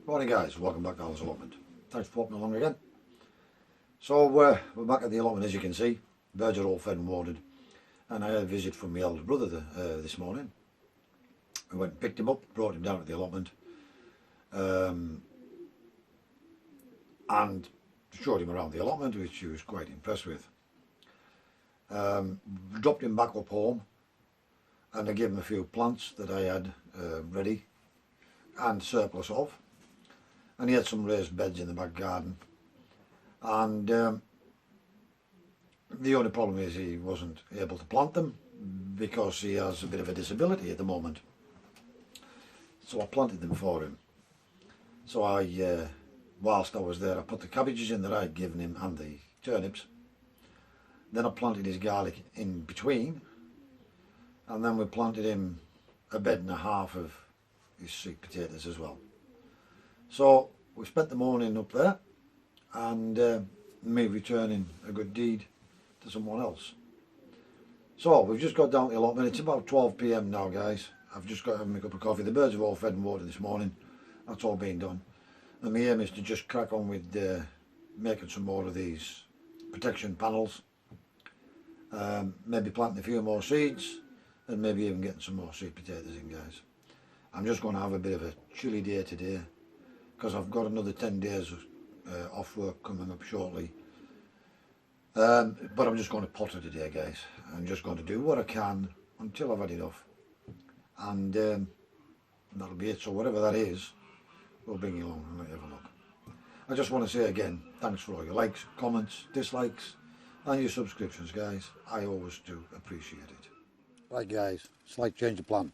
Morning guys, welcome back to Allotment. Thanks for popping along again. So we're back at the allotment, as you can see. Birds are all fed and watered, and I had a visit from my eldest brother this morning. I went and picked him up, brought him down to the allotment, and showed him around the allotment, which he was quite impressed with. Dropped him back up home, and I gave him a few plants that I had ready and surplus of. And he had some raised beds in the back garden, and the only problem is he wasn't able to plant them because he has a bit of a disability at the moment. So I planted them for him. So whilst I was there, I put the cabbages in that I'd given him and the turnips. Then I planted his garlic in between, and then we planted him a bed and a half of his sweet potatoes as well. So we spent the morning up there, and me returning a good deed to someone else. So we've just got down to the allotment. It's about 12 PM now, guys. I've just got to have my cup of coffee. The birds have all fed and watered this morning. That's all been done. And my aim is to just crack on with making some more of these protection panels. Maybe planting a few more seeds, and maybe even getting some more sweet potatoes in, guys. I'm just going to have a bit of a chilly day today, because I've got another 10 days off work coming up shortly. But I'm just going to potter today, guys. I'm just going to do what I can until I've had enough. And that'll be it. So whatever that is, we'll bring you along and let you have a look. I just want to say again, thanks for all your likes, comments, dislikes, and your subscriptions, guys. I always do appreciate it. Right, guys, slight change of plan.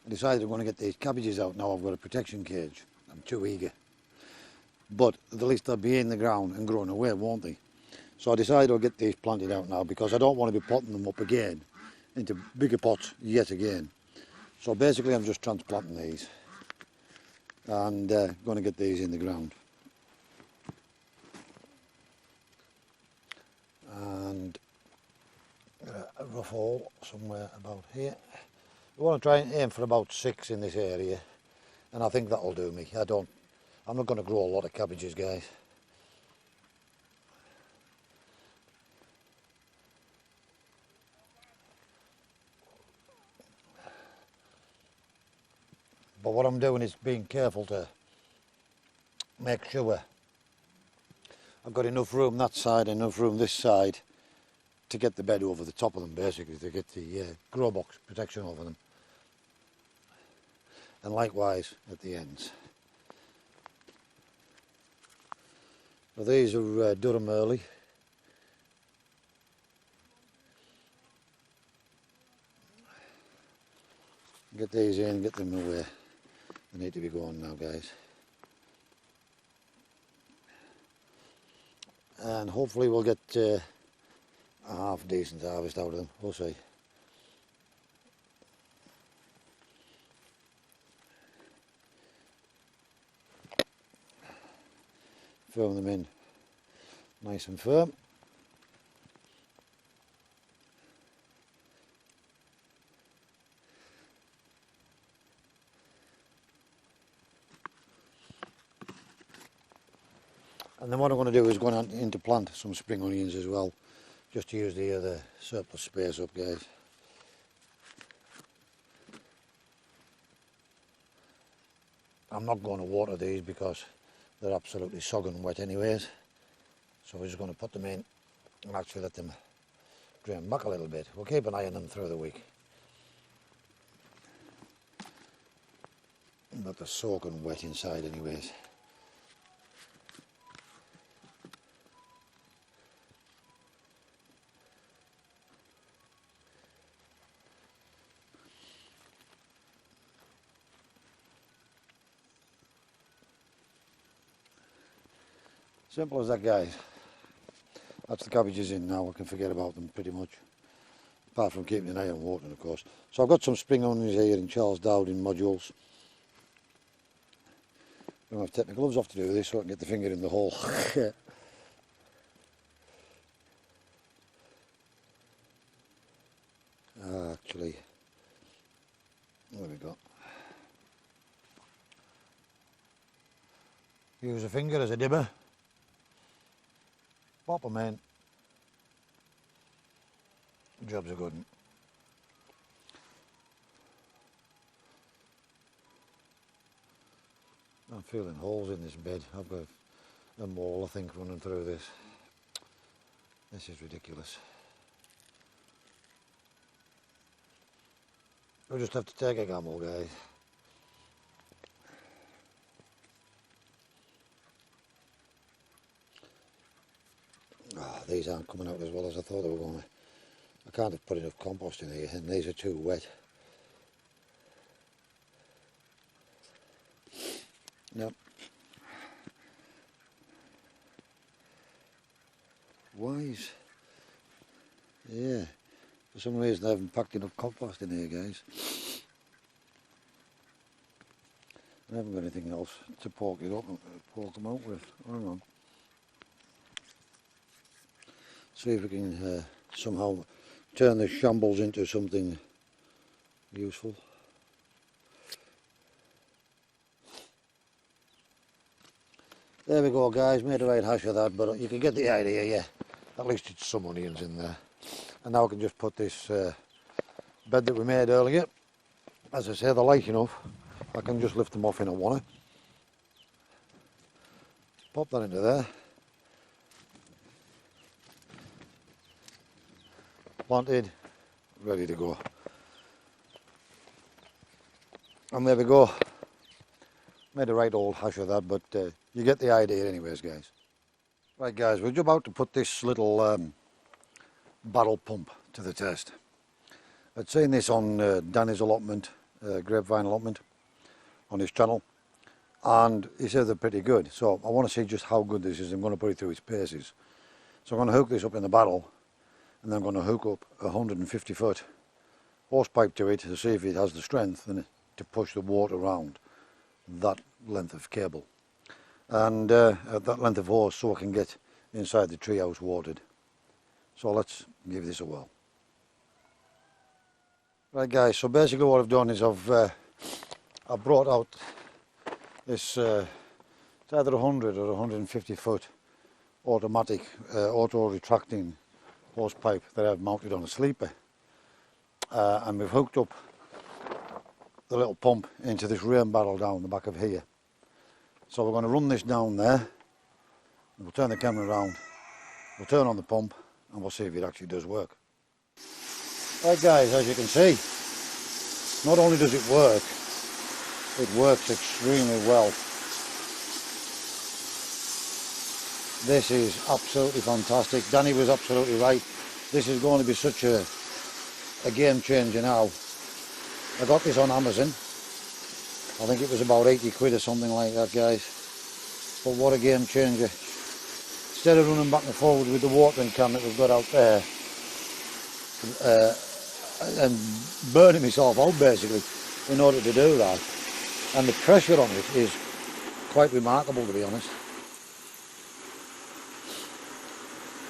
I decided I'm going to get these cabbages out now. I've got a protection cage. I'm too eager. But at least they'll be in the ground and growing away, won't they? So I decided I'll get these planted out now, because I don't want to be potting them up again into bigger pots yet again. So basically I'm just transplanting these and going to get these in the ground. And a rough hole somewhere about here. We want to try and aim for about 6 in this area, and I think that'll do me. I'm not going to grow a lot of cabbages, guys. But what I'm doing is being careful to make sure I've got enough room that side, enough room this side to get the bed over the top of them, basically, to get the grow box protection over them. And likewise at the ends. So these are Durham early. Get these in, get them away. They need to be going now, guys. And hopefully we'll get a half decent harvest out of them. We'll see. Firm them in nice and firm. And then what I'm going to do is go on into plant some spring onions as well, just to use the other surplus space up, guys. I'm not going to water these because they're absolutely sogging wet anyways. So we're just going to put them in and actually let them drain back a little bit. We'll keep an eye on them through the week. But they're soaking wet inside anyways. Simple as that, guys. That's the cabbages in now. I can forget about them pretty much, apart from keeping an eye on watering, of course. So I've got some spring onions here in Charles Dowding modules. I'm going to have to take my gloves off to do this so I can get the finger in the hole. Actually, what have we got? Use a finger as a dibber. Pop them in. Job's a good one. I'm feeling holes in this bed. I've got a mole, I think, running through this. This is ridiculous. We'll just have to take a gamble, guys. Oh, these aren't coming out as well as I thought they were going to. I can't have put enough compost in here, and these are too wet. No. Wise. Yeah. For some reason I haven't packed enough compost in here, guys. I haven't got anything else to poke it up and poke them out with. Hang on. See if we can somehow turn this shambles into something useful. There we go, guys, made a right hash of that, but you can get the idea, yeah. At least it's some onions in there. And now I can just put this bed that we made earlier. As I say, they're light enough. I can just lift them off in a wanna. Pop that into there. Planted, ready to go. And there we go. Made a right old hash of that, but you get the idea anyways, guys. Right, guys, we're about to put this little barrel pump to the test. I'd seen this on Danny's allotment, grapevine allotment, on his channel, and he said they're pretty good. So I want to see just how good this is. I'm going to put it through its paces. So I'm going to hook this up in the barrel, and then I'm going to hook up a 150 foot hose pipe to it to see if it has the strength and to push the water around that length of cable, and that length of hose, so I can get inside the treehouse watered. So let's give this a whirl. Right, guys, so basically what I've done is I've brought out this it's either 100 or 150 foot automatic auto retracting hose pipe that I've mounted on a sleeper, and we've hooked up the little pump into this rain barrel down the back of here. So we're going to run this down there, we'll turn the camera around, we'll turn on the pump, and we'll see if it actually does work. Right, guys, as you can see, not only does it works extremely well. This is absolutely fantastic. Danny was absolutely right. This is going to be such a game changer now. I got this on Amazon. I think it was about 80 quid or something like that, guys. But what a game changer. Instead of running back and forward with the watering can that we've got out there and burning myself out basically in order to do that. And the pressure on it is quite remarkable, to be honest.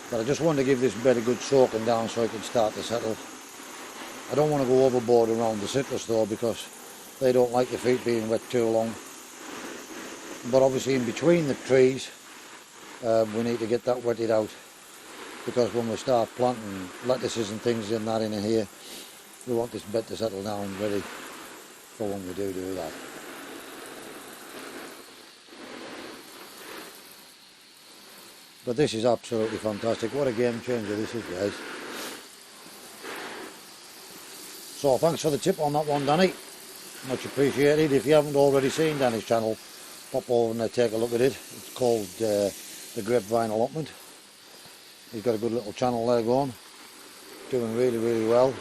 But I just want to give this bed a good soaking down so it can start to settle. I don't want to go overboard around the citrus though, because they don't like your feet being wet too long. But obviously in between the trees we need to get that wetted out, because when we start planting lettuces and things in that in here, we want this bed to settle down ready for when we do that. But this is absolutely fantastic. What a game changer this is, guys. So thanks for the tip on that one, Danny. Much appreciated. If you haven't already seen Danny's channel, pop over and take a look at it. It's called the Grapevine Allotment. He's got a good little channel there going. Doing really, really well.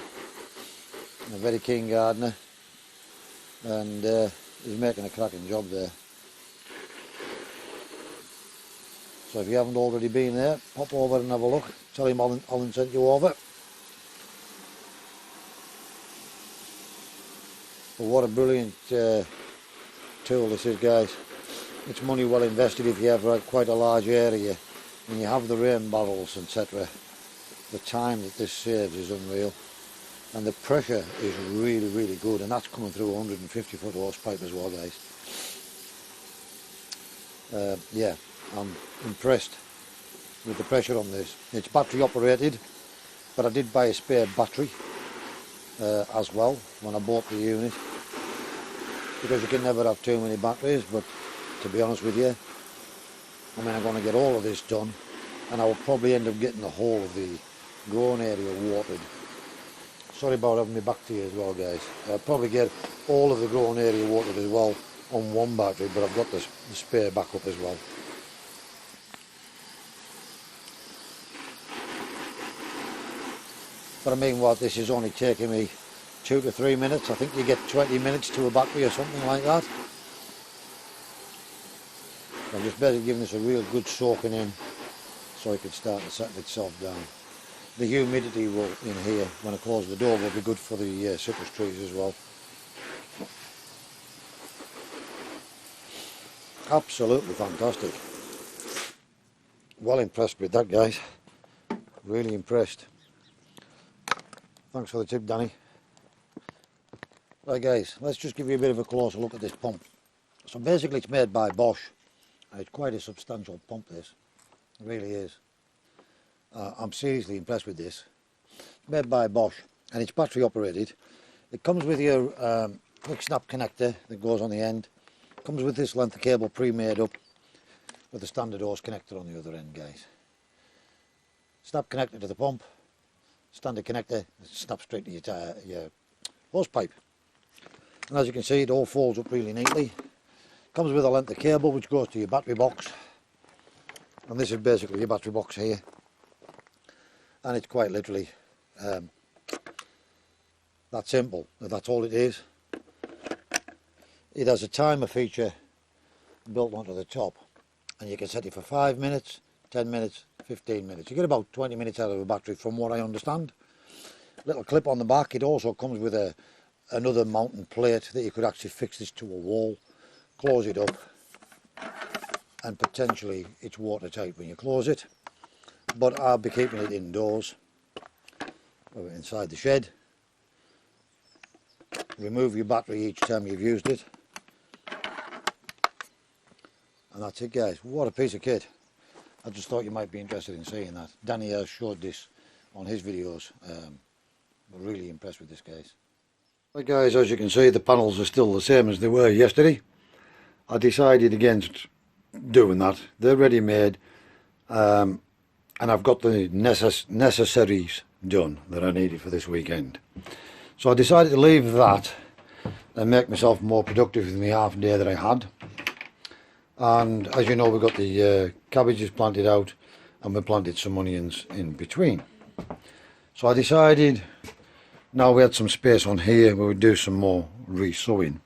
And a very keen gardener. And he's making a cracking job there. So if you haven't already been there, pop over and have a look. Tell him Alan sent you over. But what a brilliant tool this is, guys. It's money well invested if you have quite a large area and you have the rain barrels, etc. The time that this saves is unreal. And the pressure is really, really good, and that's coming through a 150 foot hose pipe as well, guys. Yeah, I'm impressed with the pressure on this. It's battery operated, but I did buy a spare battery as well when I bought the unit, because you can never have too many batteries. But to be honest with you, I mean, I'm going to get all of this done, and I will probably end up getting the whole of the growing area watered. Sorry about having me back to you as well, guys. I'll probably get all of the growing area watered as well on one battery, but I've got the spare backup as well. But I mean, what, this is only taking me 2 to 3 minutes. I think you get 20 minutes to a battery or something like that. I'm just better giving this a real good soaking in so it can start to settle itself down. The humidity will, in here, when I close the door, will be good for the citrus trees as well. Absolutely fantastic. Well impressed with that, guys. Really impressed. Thanks for the tip, Danny. Right, guys, let's just give you a bit of a closer look at this pump. So basically it's made by Bosch. It's quite a substantial pump, this. It really is. I'm seriously impressed with this. It's made by Bosch and it's battery operated. It comes with your quick snap connector that goes on the end. It comes with this length of cable pre-made up with a standard hose connector on the other end, guys. Snap connector to the pump, standard connector, snaps straight to your hose pipe. And as you can see, it all folds up really neatly. Comes with a length of cable which goes to your battery box, and this is basically your battery box here, and it's quite literally that simple. That's all it is. It has a timer feature built onto the top, and you can set it for 5 minutes, 10 minutes, 15 minutes. You get about 20 minutes out of a battery from what I understand. Little clip on the back. It also comes with another mounting plate that you could actually fix this to a wall, close it up, and potentially it's watertight when you close it, but I'll be keeping it indoors, inside the shed. Remove your battery each time you've used it, and that's it, guys. What a piece of kit. I just thought you might be interested in seeing that. Danny has showed this on his videos. We're really impressed with this, guys. Right, guys, as you can see, the panels are still the same as they were yesterday. I decided against doing that. They're ready made, and I've got the necessaries done that I needed for this weekend. So I decided to leave that and make myself more productive in the half day that I had. And as you know, we've got the cabbages planted out, and we planted some onions in between. So I decided, now we had some space on here, we would do some more re-sowing.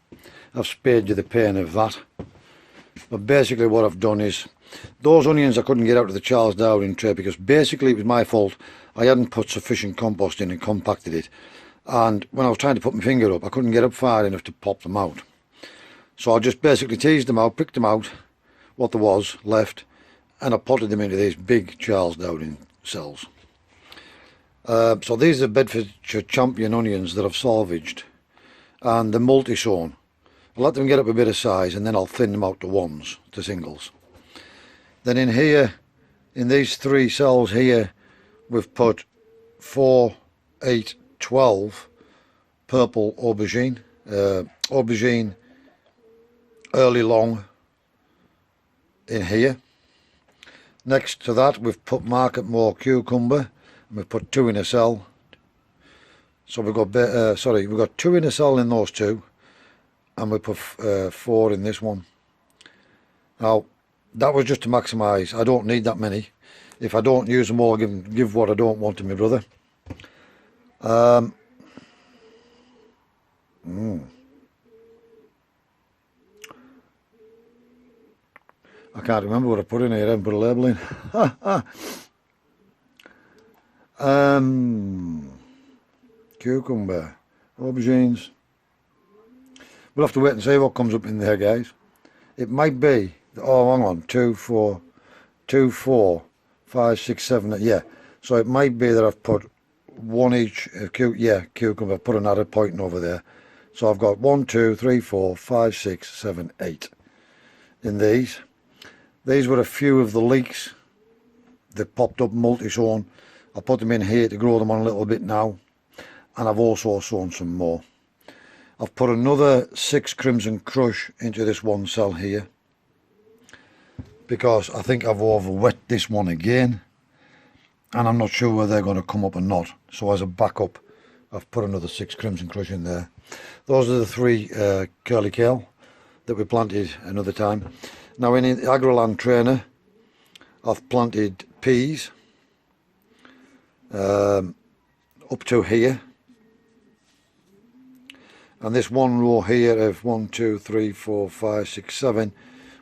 I've spared you the pain of that. But basically what I've done is, those onions I couldn't get out of the Charles Darwin tray because basically it was my fault. I hadn't put sufficient compost in and compacted it. And when I was trying to put my finger up, I couldn't get up far enough to pop them out. So I just basically teased them out, picked them out, what there was left, and I potted them into these big Charles Darwin cells. So these are Bedfordshire Champion onions that I've salvaged, and they're multi-sown. I'll let them get up a bit of size, and then I'll thin them out to ones, to singles. Then in here, in these 3 cells here, we've put 4, 8, 12 purple aubergine, aubergine early long in here. Next to that, we've put Market More cucumber, and we've put 2 in a cell. So we've got we've got 2 in a cell in those 2. And we put 4 in this one. Now that was just to maximise. I don't need that many. If I don't use them all, give what I don't want to my brother. I can't remember what I put in here. I haven't put a label in. Cucumber, aubergines. We'll have to wait and see what comes up in there, guys. It might be, oh hang on, 2, 4, 5, 6, 7, yeah. So it might be that I've put 1 each, cucumber, I've put another point over there. So I've got 1, 2, 3, 4, 5, 6, 7, 8 in these. These were a few of the leeks that popped up multi-sown. I put them in here to grow them on a little bit now, and I've also sown some more. I've put another 6 Crimson Crush into this one cell here because I think I've overwet this one again, and I'm not sure whether they're going to come up or not. So as a backup, I've put another 6 Crimson Crush in there. Those are the 3 curly kale that we planted another time. Now in the Agroland trainer, I've planted peas up to here, and this one row here of 1, 2, 3, 4, 5, 6, 7,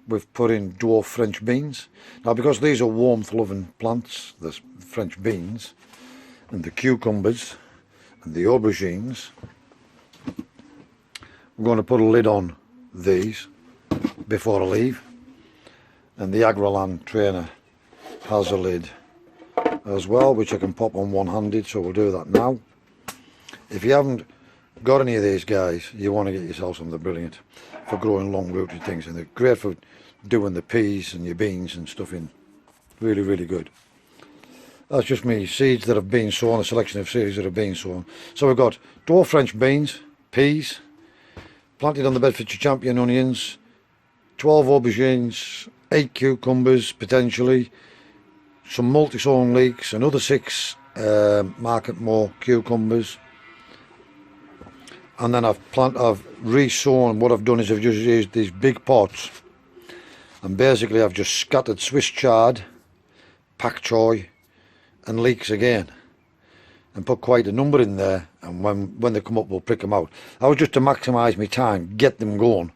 we've put in dwarf French beans. Now because these are warmth loving plants, the French beans and the cucumbers and the aubergines, we're going to put a lid on these before I leave, and the Agroland trainer has a lid as well, which I can pop on one-handed, so we'll do that now. If you haven't got any of these guys, you want to get yourself something brilliant for growing long rooted things, and they're great for doing the peas and your beans and stuff in. Really, really good. That's just me seeds that have been sown, a selection of seeds that have been sown. So we've got dwarf French beans, peas, planted on the Bedfordshire Champion onions, 12 aubergines, 8 cucumbers potentially, some multi-sown leeks, another 6 Market More cucumbers, and then I've re-sown. What I've done is I've just used these big pots, and basically I've just scattered Swiss chard, pak choy and leeks again, and put quite a number in there, and when they come up we'll prick them out. I was just to maximise my time, get them going,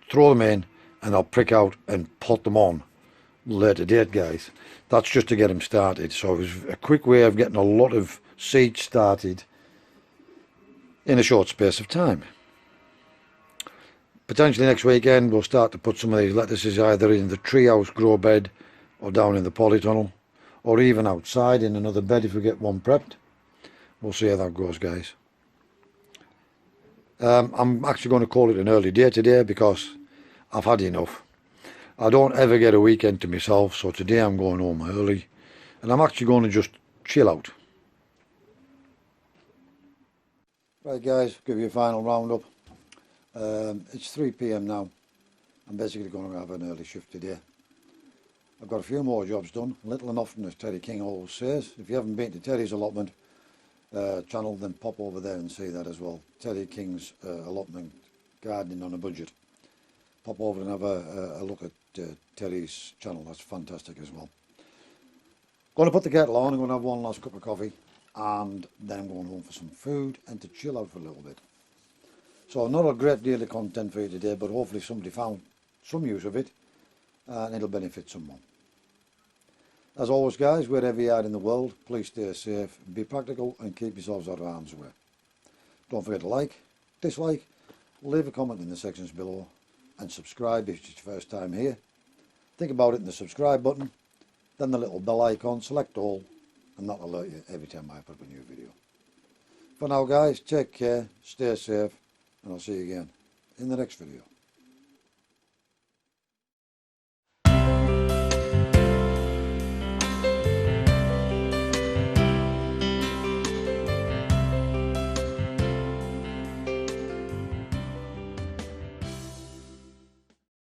throw them in, and I'll prick out and pot them on later date, guys. That's just to get them started. So it was a quick way of getting a lot of seeds started in a short space of time. Potentially next weekend we'll start to put some of these lettuces either in the treehouse grow bed or down in the polytunnel, or even outside in another bed if we get one prepped. We'll see how that goes, guys. I'm actually going to call it an early day today because I've had enough. I don't ever get a weekend to myself, so today I'm going home early, and I'm actually going to just chill out. Right guys, give you a final roundup. It's 3 PM now. I'm basically going to have an early shift today. I've got a few more jobs done, little and often, as Terry King always says. If you haven't been to Terry's Allotment channel, then pop over there and see that as well. Terry King's Allotment Gardening on a Budget. Pop over and have a look at Terry's channel. That's fantastic as well. Going to put the kettle on. I'm going to have one last cup of coffee, and then I'm going home for some food and to chill out for a little bit. So not a great deal of content for you today, but hopefully somebody found some use of it and it'll benefit someone. As always guys, wherever you are in the world, please stay safe, be practical and keep yourselves out of harm's way. Don't forget to like, dislike, leave a comment in the sections below, and subscribe if it's your first time here. Think about it in the subscribe button, then the little bell icon, select all, and that'll alert you every time I put up a new video. For now guys, take care, stay safe, and I'll see you again in the next video.